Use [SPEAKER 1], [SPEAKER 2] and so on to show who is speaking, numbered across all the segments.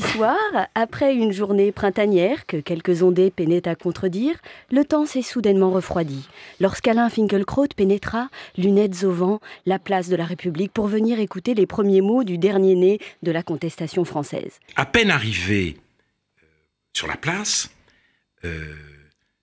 [SPEAKER 1] Vendredi soir, après une journée printanière que quelques ondées peinaient à contredire, le temps s'est soudainement refroidi. Lorsqu'Alain Finkielkraut pénétra, lunettes au vent, la place de la République pour venir écouter les premiers mots du dernier né de la contestation française.
[SPEAKER 2] À peine arrivé sur la place,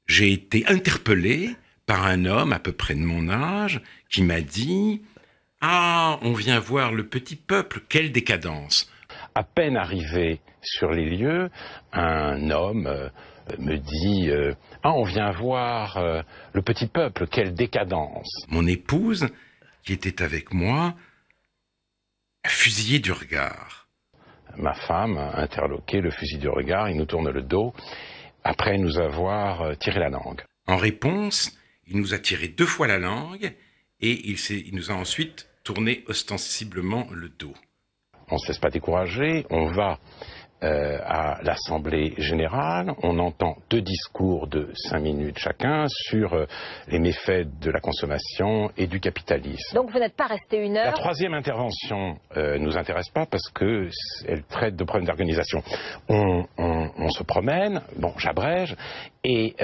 [SPEAKER 2] j'ai été interpellé par un homme à peu près de mon âge qui m'a dit « Ah, on vient voir le petit peuple, quelle décadence !» À peine arrivé sur les lieux, un homme me dit « Ah, on vient voir le petit peuple, quelle décadence !» Mon épouse, qui était avec moi, a fusillé du regard. Ma femme, interloquée, le fusil du regard, il nous tourne le dos, après nous avoir tiré la langue. En réponse, il nous a tiré 2 fois la langue et il nous a ensuite tourné ostensiblement le dos. On ne se laisse pas décourager, on va à l'Assemblée générale, on entend 2 discours de 5 minutes chacun sur les méfaits de la consommation et du capitalisme.
[SPEAKER 3] Donc vous n'êtes pas resté 1 heure.
[SPEAKER 2] La 3e intervention ne nous intéresse pas parce qu'elle traite de problèmes d'organisation. On se promène, bon j'abrège, et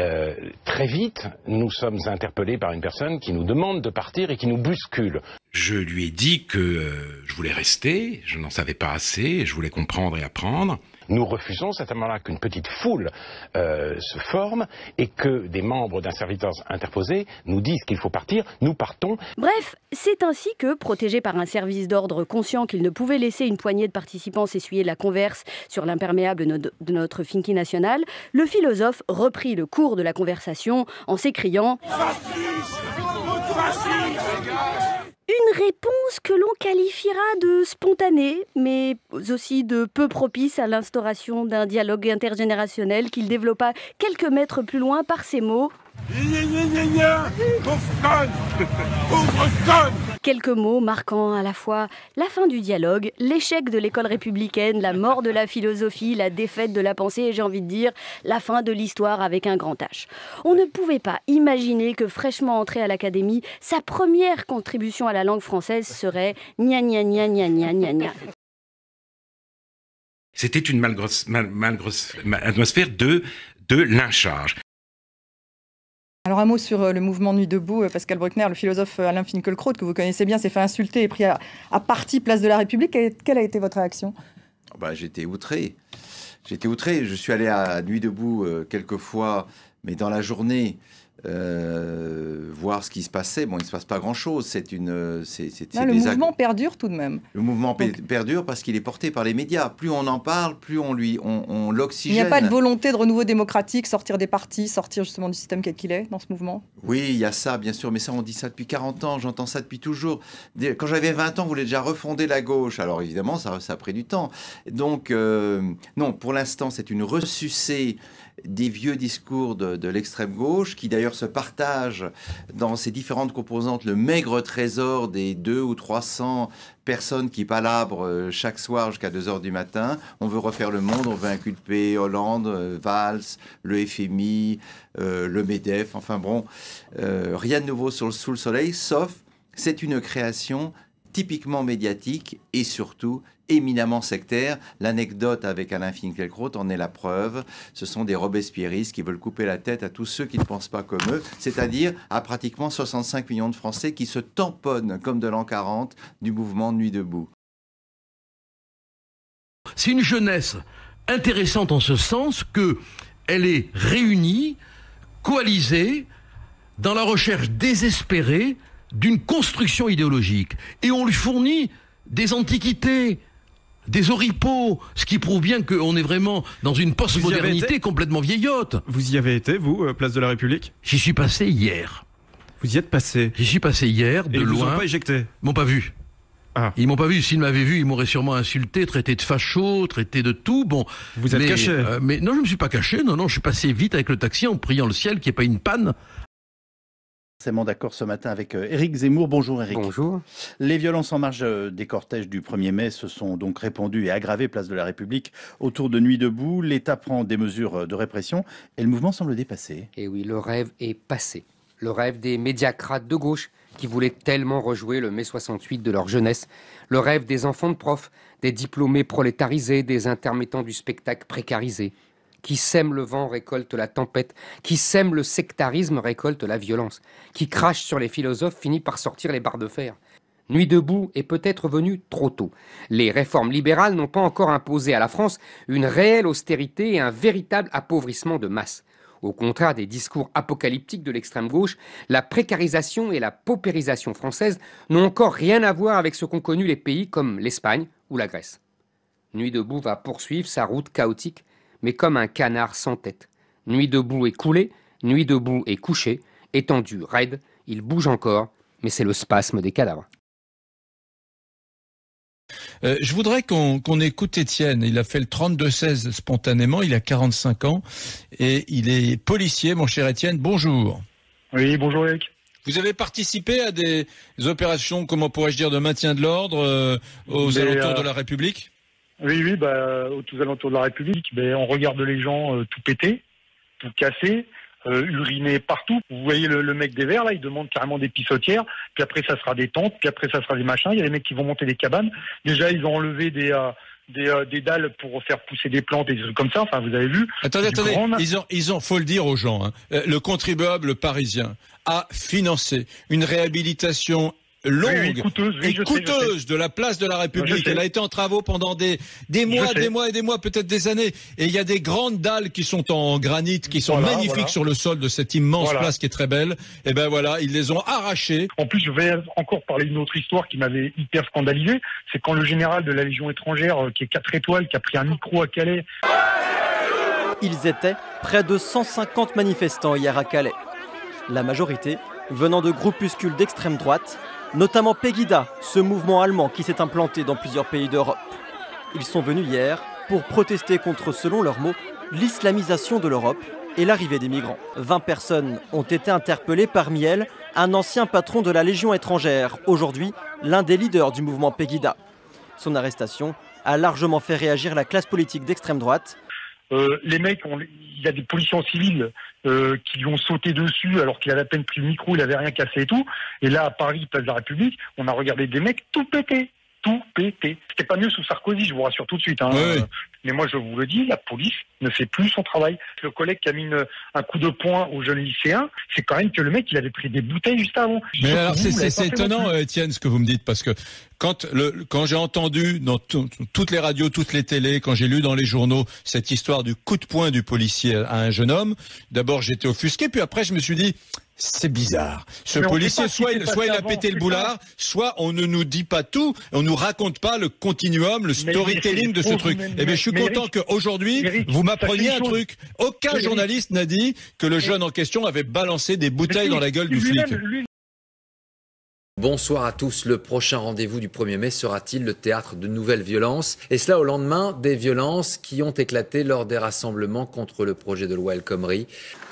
[SPEAKER 2] très vite nous sommes interpellés par une personne qui nous demande de partir et qui nous bouscule. Je lui ai dit que je voulais rester, je n'en savais pas assez, je voulais comprendre et apprendre. Nous refusons à ce moment-là qu'une petite foule se forme et que des membres d'un serviteur interposé nous disent qu'il faut partir, nous partons.
[SPEAKER 1] Bref, c'est ainsi que, protégé par un service d'ordre conscient qu'il ne pouvait laisser une poignée de participants s'essuyer la converse sur l'imperméable de notre Finky national, le philosophe reprit le cours de la conversation en s'écriant « Une réponse que l'on qualifiera de spontanée, mais aussi de peu propice à l'instauration d'un dialogue intergénérationnel qu'il développa quelques mètres plus loin par ces mots. Quelques mots marquant à la fois la fin du dialogue, l'échec de l'école républicaine, la mort de la philosophie, la défaite de la pensée et j'ai envie de dire la fin de l'histoire avec un grand H. On ne pouvait pas imaginer que fraîchement entré à l'académie, sa première contribution à la langue française serait gna gna gna gna gna gna gna.
[SPEAKER 2] C'était une atmosphère de lynchage.
[SPEAKER 4] Alors un mot sur le mouvement Nuit debout. Pascal Bruckner, le philosophe Alain Finkielkraut, que vous connaissez bien, s'est fait insulter et pris à partie place de la République. Quelle a été votre réaction ?
[SPEAKER 5] J'étais outré. Je suis allé à Nuit debout quelques fois, mais dans la journée, voir ce qui se passait. Bon, il ne se passe pas grand-chose.
[SPEAKER 4] Le mouvement perdure tout de même.
[SPEAKER 5] Le mouvement perdure parce qu'il est porté par les médias. Plus on en parle, plus on l'oxygène.
[SPEAKER 4] Il n'y a pas de volonté de renouveau démocratique, sortir des partis, sortir justement du système quel qu'il est dans ce mouvement ?
[SPEAKER 5] Oui, il y a ça, bien sûr. Mais ça, on dit ça depuis 40 ans. J'entends ça depuis toujours. Quand j'avais 20 ans, vous voulez déjà refonder la gauche. Alors évidemment, ça a pris du temps. Donc, non, pour l'instant, c'est une ressucée des vieux discours de l'extrême gauche, qui d'ailleurs se partagent dans ses différentes composantes le maigre trésor des 200 ou 300 personnes qui palabrent chaque soir jusqu'à 2h du matin. On veut refaire le monde, on veut inculper Hollande, Valls, le FMI, le MEDEF, enfin bon, rien de nouveau sous le soleil, sauf c'est une création typiquement médiatique et surtout éminemment sectaire. L'anecdote avec Alain Finkielkraut en est la preuve. Ce sont des robespierristes qui veulent couper la tête à tous ceux qui ne pensent pas comme eux, c'est-à-dire à pratiquement 65 millions de Français qui se tamponnent comme de l'an 40 du mouvement Nuit debout.
[SPEAKER 6] C'est une jeunesse intéressante en ce sens qu'elle est réunie, coalisée, dans la recherche désespérée d'une construction idéologique. Et on lui fournit des antiquités, des oripeaux, ce qui prouve bien qu'on est vraiment dans une postmodernité complètement vieillotte.
[SPEAKER 7] Vous y avez été, vous, place de la République ?
[SPEAKER 6] J'y suis passé hier.
[SPEAKER 7] Vous y êtes passé ?
[SPEAKER 6] J'y suis passé hier, de
[SPEAKER 7] loin. Et ils
[SPEAKER 6] loin.
[SPEAKER 7] vous ont pas éjecté ?
[SPEAKER 6] Ils m'ont pas vu.
[SPEAKER 7] Ah.
[SPEAKER 6] Ils m'ont pas vu. S'ils m'avaient vu, ils m'auraient sûrement insulté, traité de facho, traité de tout. Bon.
[SPEAKER 7] Vous êtes caché ?
[SPEAKER 6] Mais non, je me suis pas caché. Non, je suis passé vite avec le taxi en priant le ciel qu'il n'y ait pas une panne.
[SPEAKER 8] D'accord ce matin avec Éric Zemmour. Bonjour Éric.
[SPEAKER 9] Bonjour.
[SPEAKER 8] Les violences en marge des cortèges du 1er mai se sont donc répandues et aggravées place de la République autour de Nuit debout. L'État prend des mesures de répression et le mouvement semble dépassé.
[SPEAKER 9] Et oui, le rêve est passé. Le rêve des médiacrates de gauche
[SPEAKER 3] qui voulaient tellement rejouer le mai 68 de leur jeunesse, le rêve des enfants de profs, des diplômés prolétarisés, des intermittents du spectacle précarisés. Qui sème le vent récolte la tempête, qui sème le sectarisme récolte la violence, qui crache sur les philosophes finit par sortir les barres de fer. Nuit debout est peut-être venue trop tôt. Les réformes libérales n'ont pas encore imposé à la France une réelle austérité et un véritable appauvrissement de masse. Au contraire des discours apocalyptiques de l'extrême gauche, la précarisation et la paupérisation française n'ont encore rien à voir avec ce qu'ont connu les pays comme l'Espagne ou la Grèce. Nuit debout va poursuivre sa route chaotique, mais comme un canard sans tête. Nuit debout est coulé, nuit debout est couché, étendu, raide, il bouge encore, mais c'est le spasme des cadavres.
[SPEAKER 9] Je voudrais qu'on écoute Étienne. Il a fait le 32-16 spontanément, il a 45 ans et il est policier, mon cher Étienne. Bonjour.
[SPEAKER 10] Oui, bonjour Eric.
[SPEAKER 9] Vous avez participé à des opérations, comment pourrais-je dire, de maintien de l'ordre aux alentours de la République?
[SPEAKER 10] Oui, aux alentours de la République. On regarde les gens tout péter, tout casser, uriner partout. Vous voyez le mec des Verts, là, il demande carrément des pissotières, puis après ça sera des tentes, puis après ça sera des machins. Il y a des mecs qui vont monter des cabanes. Déjà, ils ont enlevé des dalles pour faire pousser des plantes et des trucs comme ça. Enfin, vous avez vu.
[SPEAKER 9] Attendez, ils ont, faut le dire aux gens, le contribuable parisien a financé une réhabilitation longue et coûteuse de la place de la République. Elle a été en travaux pendant des mois, peut-être des années. Et il y a des grandes dalles qui sont en granit, qui sont magnifiques sur le sol de cette immense place qui est très belle. Et ben voilà, ils les ont arrachées.
[SPEAKER 10] En plus, je vais encore parler d'une autre histoire qui m'avait hyper scandalisé. C'est quand le général de la Légion étrangère, qui est 4 étoiles, qui a pris un micro à Calais.
[SPEAKER 11] Ils étaient près de 150 manifestants hier à Calais. La majorité venant de groupuscules d'extrême droite, notamment Pegida, ce mouvement allemand qui s'est implanté dans plusieurs pays d'Europe. Ils sont venus hier pour protester contre, selon leurs mots, l'islamisation de l'Europe et l'arrivée des migrants. 20 personnes ont été interpellées, parmi elles un ancien patron de la Légion étrangère, aujourd'hui l'un des leaders du mouvement Pegida. Son arrestation a largement fait réagir la classe politique d'extrême droite.
[SPEAKER 10] Les mecs, il y a des policiers en civil qui lui ont sauté dessus alors qu'il avait à peine pris le micro, il avait rien cassé et tout. Et là, à Paris, place de la République, on a regardé des mecs tout péter. Tout pété. C'était pas mieux sous Sarkozy, je vous rassure tout de suite.
[SPEAKER 9] Oui.
[SPEAKER 10] Mais moi, je vous le dis, la police ne fait plus son travail. Le collègue qui a mis un coup de poing aux jeunes lycéens, c'est quand même que le mec, il avait pris des bouteilles juste avant.
[SPEAKER 9] Mais alors, c'est étonnant, Étienne, ce que vous me dites, parce que quand j'ai entendu dans toutes les radios, toutes les télés, quand j'ai lu dans les journaux cette histoire du coup de poing du policier à un jeune homme, d'abord j'étais offusqué, puis après je me suis dit, c'est bizarre. Ce policier, soit il a pété le boulard, soit on ne nous dit pas tout, on nous raconte pas le continuum, le storytelling de ce truc. Eh bien, je suis content qu'aujourd'hui, vous m'appreniez un truc. Aucun journaliste n'a dit que le jeune en question avait balancé des bouteilles dans la gueule du flic.
[SPEAKER 12] Bonsoir à tous. Le prochain rendez-vous du 1er mai sera-t-il le théâtre de nouvelles violences? Et cela au lendemain des violences qui ont éclaté lors des rassemblements contre le projet de loi El Khomri.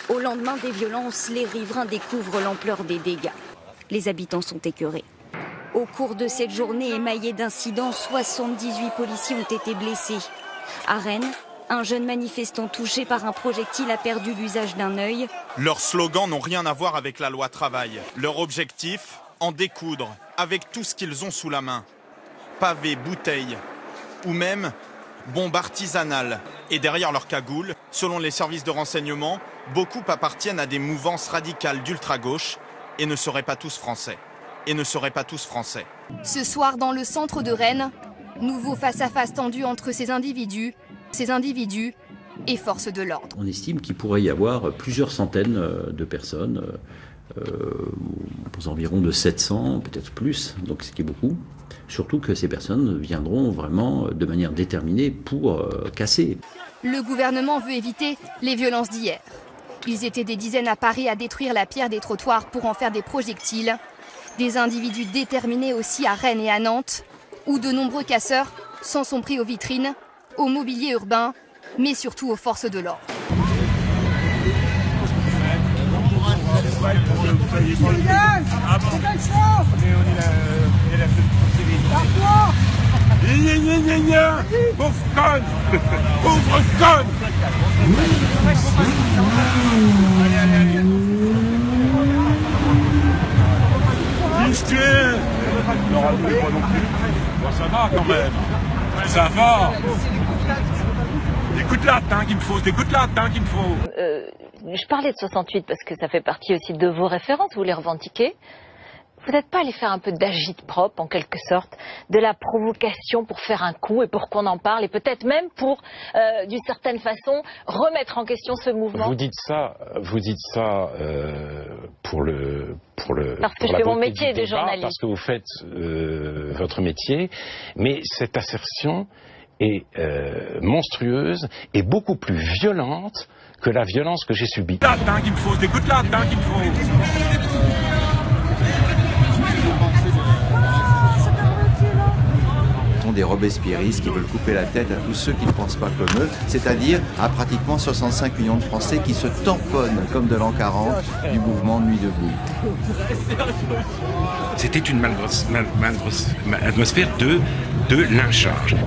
[SPEAKER 13] Au lendemain des violences, les riverains découvrent l'ampleur des dégâts. Les habitants sont écœurés. Au cours de cette journée émaillée d'incidents, 78 policiers ont été blessés. À Rennes, un jeune manifestant touché par un projectile a perdu l'usage d'un œil.
[SPEAKER 14] Leurs slogans n'ont rien à voir avec la loi travail. Leur objectif, en découdre avec tout ce qu'ils ont sous la main. Pavés, bouteilles ou même bombes artisanales. Et derrière leur cagoule, selon les services de renseignement, beaucoup appartiennent à des mouvances radicales d'ultra-gauche et ne seraient pas tous français.
[SPEAKER 15] Ce soir, dans le centre de Rennes, nouveau face-à-face tendu entre ces individus et forces de l'ordre.
[SPEAKER 16] On estime qu'il pourrait y avoir plusieurs centaines de personnes, aux environs de 700, peut-être plus, donc ce qui est beaucoup. Surtout que ces personnes viendront vraiment de manière déterminée pour casser.
[SPEAKER 15] Le gouvernement veut éviter les violences d'hier. Ils étaient des dizaines à Paris à détruire la pierre des trottoirs pour en faire des projectiles. Des individus déterminés aussi à Rennes et à Nantes, où de nombreux casseurs s'en sont pris aux vitrines, au mobilier urbain, mais surtout aux forces de l'ordre.
[SPEAKER 17] Pauvre conne! Pauvre conne! bouge-tu. Bon, ça va quand même. Ça va. Écoute latin qu'il me faut, écoute latin qu'il me faut.
[SPEAKER 18] Je parlais de 68 parce que ça fait partie aussi de vos références, vous les revendiquez. Vous n'êtes pas allé faire un peu d'agite-prop, en quelque sorte, de la provocation pour faire un coup et pour qu'on en parle, et peut-être même pour, d'une certaine façon, remettre en question ce mouvement?
[SPEAKER 19] Vous dites ça pour
[SPEAKER 18] parce que je fais mon métier de journaliste.
[SPEAKER 19] Parce que vous faites votre métier, mais cette assertion est monstrueuse et beaucoup plus violente que la violence que j'ai subie.
[SPEAKER 17] Latin qu'il me faut, écoute latin qu'il me faut.
[SPEAKER 5] Des robespierristes qui veulent couper la tête à tous ceux qui ne pensent pas comme eux, c'est-à-dire à pratiquement 65 millions de Français qui se tamponnent comme de l'an 40 du mouvement Nuit debout.
[SPEAKER 2] C'était une atmosphère de lynchage.